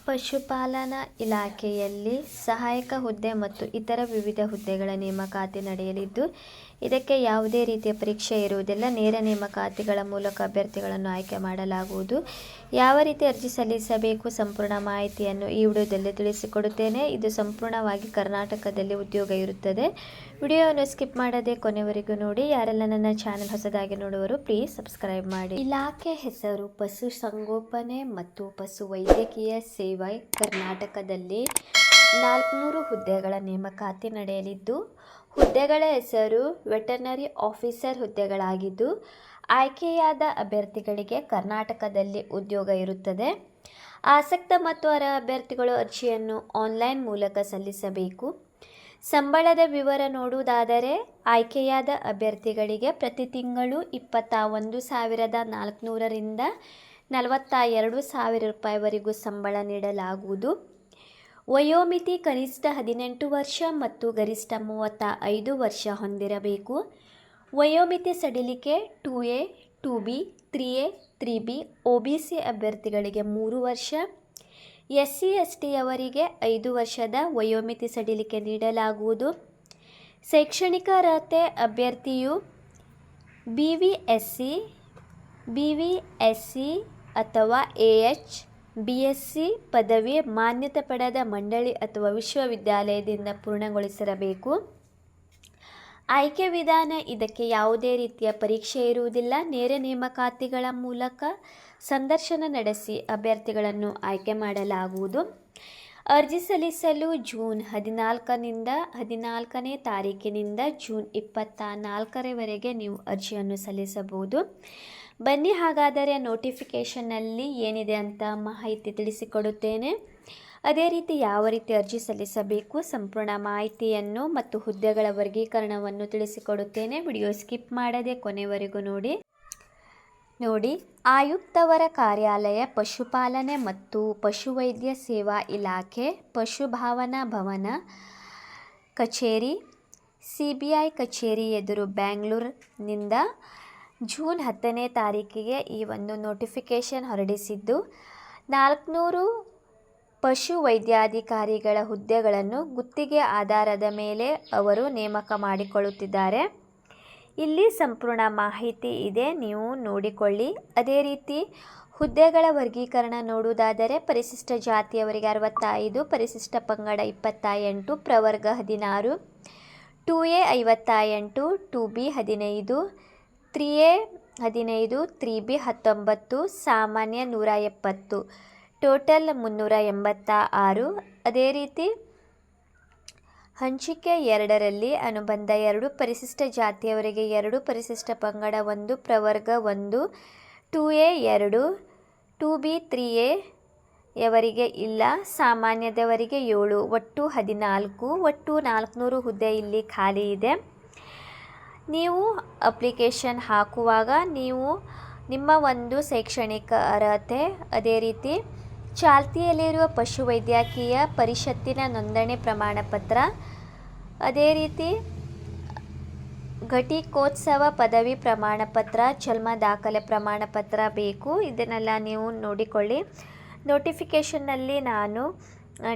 ಪಶುಪಾಲನಾ ಇಲಾಖೆಯಲ್ಲಿ ಸಹಾಯಕ ಹುದ್ದೆ ಮತ್ತು ಇತರ ವಿವಿಧ ಹುದ್ದೆಗಳ ನೇಮಕಾತಿ ನಡೆಯಲಿದ್ದು, ಇದಕ್ಕೆ ಯಾವುದೇ ರೀತಿಯ ಪರೀಕ್ಷೆ ಇರುವುದಿಲ್ಲ. ನೇರ ನೇಮಕಾತಿಗಳ ಮೂಲಕ ಅಭ್ಯರ್ಥಿಗಳನ್ನು ಆಯ್ಕೆ ಮಾಡಲಾಗುವುದು. ಯಾವ ರೀತಿ ಅರ್ಜಿ ಸಲ್ಲಿಸಬೇಕು ಸಂಪೂರ್ಣ ಮಾಹಿತಿಯನ್ನು ಈ ವಿಡಿಯೋದಲ್ಲಿ ತಿಳಿಸಿಕೊಡುತ್ತೇನೆ. ಇದು ಸಂಪೂರ್ಣವಾಗಿ ಕರ್ನಾಟಕದಲ್ಲಿ ಉದ್ಯೋಗ ಇರುತ್ತದೆ. ವಿಡಿಯೋವನ್ನು ಸ್ಕಿಪ್ ಮಾಡದೆ ಕೊನೆವರೆಗೂ ನೋಡಿ. ಯಾರೆಲ್ಲ ನನ್ನ ಚಾನೆಲ್ ಹೊಸದಾಗಿ ನೋಡುವರು ಪ್ಲೀಸ್ ಸಬ್ಸ್ಕ್ರೈಬ್ ಮಾಡಿ. ಇಲಾಖೆ ಹೆಸರು ಪಶುಸಂಗೋಪನೆ ಮತ್ತು ಪಶುವೈದ್ಯಕೀಯ ಸೇವೆ. ಕರ್ನಾಟಕದಲ್ಲಿ 400 ಹುದ್ದೆಗಳ ನೇಮಕಾತಿ ನಡೆಯಲಿದ್ದು, ಹುದ್ದೆಗಳ ಹೆಸರು ವೆಟರ್ನರಿ ಆಫೀಸರ್ ಹುದ್ದೆಗಳಾಗಿದ್ದು, ಆಯ್ಕೆಯಾದ ಅಭ್ಯರ್ಥಿಗಳಿಗೆ ಕರ್ನಾಟಕದಲ್ಲಿ ಉದ್ಯೋಗ ಇರುತ್ತದೆ. ಆಸಕ್ತ ಮತ್ತು ಅರ್ಹ ಅಭ್ಯರ್ಥಿಗಳು ಅರ್ಜಿಯನ್ನು ಆನ್ಲೈನ್ ಮೂಲಕ ಸಲ್ಲಿಸಬೇಕು. ಸಂಬಳದ ವಿವರ ನೋಡುವುದಾದರೆ, ಆಯ್ಕೆಯಾದ ಅಭ್ಯರ್ಥಿಗಳಿಗೆ ಪ್ರತಿ ತಿಂಗಳು 21,400 ರಿಂದ 42,000 ರೂಪಾಯಿವರೆಗೂ ಸಂಬಳ ನೀಡಲಾಗುವುದು. ವಯೋಮಿತಿ ಕನಿಷ್ಠ 18 ವರ್ಷ ಮತ್ತು ಗರಿಷ್ಠ 35 ವರ್ಷ ಹೊಂದಿರಬೇಕು. ವಯೋಮಿತಿ ಸಡಿಲಿಕೆ 2A, 2B, 3A, 3B, OBC ಅಭ್ಯರ್ಥಿಗಳಿಗೆ 3 ವರ್ಷ, SC, ST ಯವರಿಗೆ 5 ವರ್ಷದ ವಯೋಮಿತಿ ಸಡಿಲಿಕೆ ನೀಡಲಾಗುವುದು. ಶೈಕ್ಷಣಿಕ ಅರ್ಹತೆ ಅಭ್ಯರ್ಥಿಯು BVSC, BVSC ಅಥವಾ AH, BSc ಪದವಿ ಮಾನ್ಯತೆ ಪಡೆದ ಮಂಡಳಿ ಅಥವಾ ವಿಶ್ವವಿದ್ಯಾಲಯದಿಂದ ಪೂರ್ಣಗೊಳಿಸಿರಬೇಕು. ಆಯ್ಕೆ ವಿಧಾನ: ಇದಕ್ಕೆ ಯಾವುದೇ ರೀತಿಯ ಪರೀಕ್ಷೆ ಇರುವುದಿಲ್ಲ. ನೇರ ನೇಮಕಾತಿಗಳ ಮೂಲಕ ಸಂದರ್ಶನ ನಡೆಸಿ ಅಭ್ಯರ್ಥಿಗಳನ್ನು ಆಯ್ಕೆ ಮಾಡಲಾಗುವುದು. ಅರ್ಜಿ ಸಲ್ಲಿಸಲು ಜೂನ್ 14ನೇ ತಾರೀಕಿನಿಂದ ಜೂನ್ 24ರವರೆಗೆ ನೀವು ಅರ್ಜಿಯನ್ನು ಸಲ್ಲಿಸಬಹುದು. ಬನ್ನಿ ಹಾಗಾದರೆ ನೋಟಿಫಿಕೇಷನ್ನಲ್ಲಿ ಏನಿದೆ ಅಂತ ಮಾಹಿತಿ ತಿಳಿಸಿಕೊಡುತ್ತೇನೆ. ಅದೇ ರೀತಿ ಯಾವ ರೀತಿ ಅರ್ಜಿ ಸಲ್ಲಿಸಬೇಕು ಸಂಪೂರ್ಣ ಮಾಹಿತಿಯನ್ನು ಮತ್ತು ಹುದ್ದೆಗಳ ವರ್ಗೀಕರಣವನ್ನು ತಿಳಿಸಿಕೊಡುತ್ತೇನೆ. ವಿಡಿಯೋ ಸ್ಕಿಪ್ ಮಾಡದೆ ಕೊನೆವರೆಗೂ ನೋಡಿ. ಆಯುಕ್ತವರ ಕಾರ್ಯಾಲಯ, ಪಶುಪಾಲನೆ ಮತ್ತು ಪಶುವೈದ್ಯ ಸೇವಾ ಇಲಾಖೆ, ಪಶುಭಾವನಾ ಭವನ ಕಚೇರಿ, CBI ಕಚೇರಿ ಎದುರು ಬೆಂಗಳೂರಿನಿಂದ ಜೂನ್ 10ನೇ ತಾರೀಕಿಗೆ ಈ ಒಂದು ನೋಟಿಫಿಕೇಷನ್ ಹೊರಡಿಸಿದ್ದು, 400 ಪಶು ವೈದ್ಯಾಧಿಕಾರಿಗಳ ಹುದ್ದೆಗಳನ್ನು ಗುತ್ತಿಗೆ ಆಧಾರದ ಮೇಲೆ ಅವರು ನೇಮಕ ಮಾಡಿಕೊಳ್ಳುತ್ತಿದ್ದಾರೆ. ಇಲ್ಲಿ ಸಂಪೂರ್ಣ ಮಾಹಿತಿ ಇದೆ, ನೀವು ನೋಡಿಕೊಳ್ಳಿ. ಅದೇ ರೀತಿ ಹುದ್ದೆಗಳ ವರ್ಗೀಕರಣ ನೋಡುವುದಾದರೆ, ಪರಿಶಿಷ್ಟ ಜಾತಿಯವರಿಗೆ 65, ಪರಿಶಿಷ್ಟ ಪಂಗಡ 28, ಪ್ರವರ್ಗ 16, 2A 58, 2B 15, 3A 15, 3B 19, ಸಾಮಾನ್ಯ 170, ಟೋಟಲ್ 386. ಅದೇ ರೀತಿ ಹಂಚಿಕೆ 2ರಲ್ಲಿ ಅನುಬಂಧ 2, ಪರಿಶಿಷ್ಟ ಜಾತಿಯವರಿಗೆ 2, ಪರಿಶಿಷ್ಟ ಪಂಗಡ 1, ಪ್ರವರ್ಗ 1, 2A 2, 2B 3A ಯವರಿಗೆ ಇಲ್ಲ, ಸಾಮಾನ್ಯದವರಿಗೆ 7, ಒಟ್ಟು 14. ಒಟ್ಟು 400 ಹುದ್ದೆ ಇಲ್ಲಿ ಖಾಲಿ ಇದೆ. ನೀವು ಅಪ್ಲಿಕೇಶನ್ ಹಾಕುವಾಗ ನೀವು ನಿಮ್ಮ ಒಂದು ಶೈಕ್ಷಣಿಕ ಅರ್ಹತೆ, ಅದೇ ರೀತಿ ಚಾಲ್ತಿಯಲ್ಲಿರುವ ಪಶುವೈದ್ಯಕೀಯ ಪರಿಷತ್ತಿನ ನೋಂದಣಿ ಪ್ರಮಾಣಪತ್ರ, ಅದೇ ರೀತಿ ಘಟಿಕೋತ್ಸವ ಪದವಿ ಪ್ರಮಾಣಪತ್ರ, ಜನ್ಮ ದಾಖಲೆ ಪ್ರಮಾಣಪತ್ರ ಬೇಕು. ಇದನ್ನೆಲ್ಲ ನೀವು ನೋಡಿಕೊಳ್ಳಿ. ನೋಟಿಫಿಕೇಷನ್ನಲ್ಲಿ ನಾನು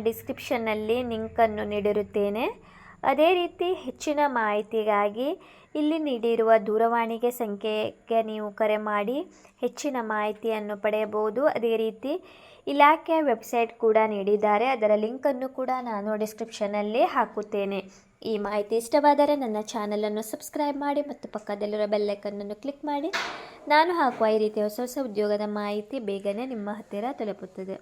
ಡಿಸ್ಕ್ರಿಪ್ಷನ್ನಲ್ಲಿ ಲಿಂಕನ್ನು ನೀಡಿರುತ್ತೇನೆ. ಅದೇ ರೀತಿ ಹೆಚ್ಚಿನ ಮಾಹಿತಿಗಾಗಿ ಇಲ್ಲಿ ನೀಡಿರುವ ದೂರವಾಣಿಗೆ ಸಂಖ್ಯೆಗೆ ನೀವು ಕರೆ ಮಾಡಿ ಹೆಚ್ಚಿನ ಮಾಹಿತಿಯನ್ನು ಪಡೆಯಬಹುದು. ಅದೇ ರೀತಿ ಇಲಾಖೆಯ ವೆಬ್ಸೈಟ್ ಕೂಡ ನೀಡಿದ್ದಾರೆ, ಅದರ ಲಿಂಕನ್ನು ಕೂಡ ನಾನು ಡಿಸ್ಕ್ರಿಪ್ಷನ್ನಲ್ಲಿ ಹಾಕುತ್ತೇನೆ. ಈ ಮಾಹಿತಿ ಇಷ್ಟವಾದರೆ ನನ್ನ ಚಾನಲನ್ನು ಸಬ್ಸ್ಕ್ರೈಬ್ ಮಾಡಿ ಮತ್ತು ಪಕ್ಕದಲ್ಲಿರೋ ಬೆಲ್ಲೈಕನ್ನನ್ನು ಕ್ಲಿಕ್ ಮಾಡಿ. ನಾನು ಹಾಕುವ ಈ ರೀತಿಯ ಹೊಸ ಉದ್ಯೋಗದ ಮಾಹಿತಿ ಬೇಗನೆ ನಿಮ್ಮ ಹತ್ತಿರ ತಲುಪುತ್ತದೆ.